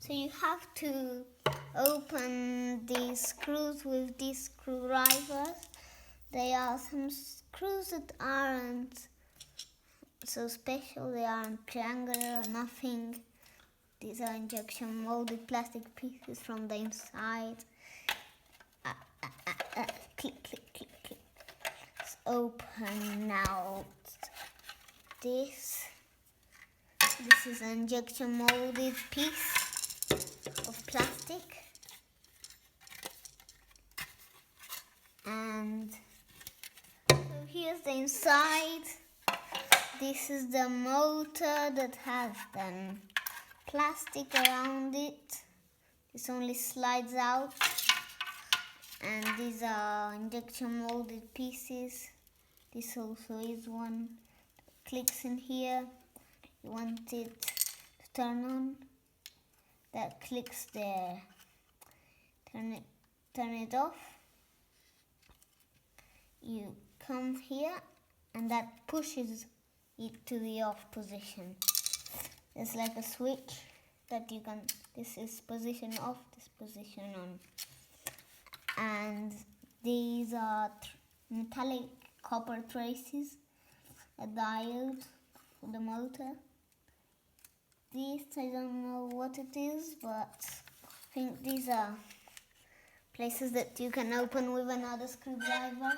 So you have to open these screws with these screwdrivers. They are some screws that aren't so special. They aren't triangular or nothing. These are injection molded plastic pieces from the inside. Click, click, click, click. Let's open now this. This is an injection molded piece of plastic. And so here's the inside. This is the motor that has the plastic around it. This only slides out. And these are injection molded pieces. This also is one. Clicks in here. You want it to turn on. That clicks there. Turn it off. You come here and that pushes it to the off position. There's like a switch that you can, this is position off, this position on. And these are metallic copper traces, a diode for the motor. These, I don't know what it is, but I think these are places that you can open with another screwdriver.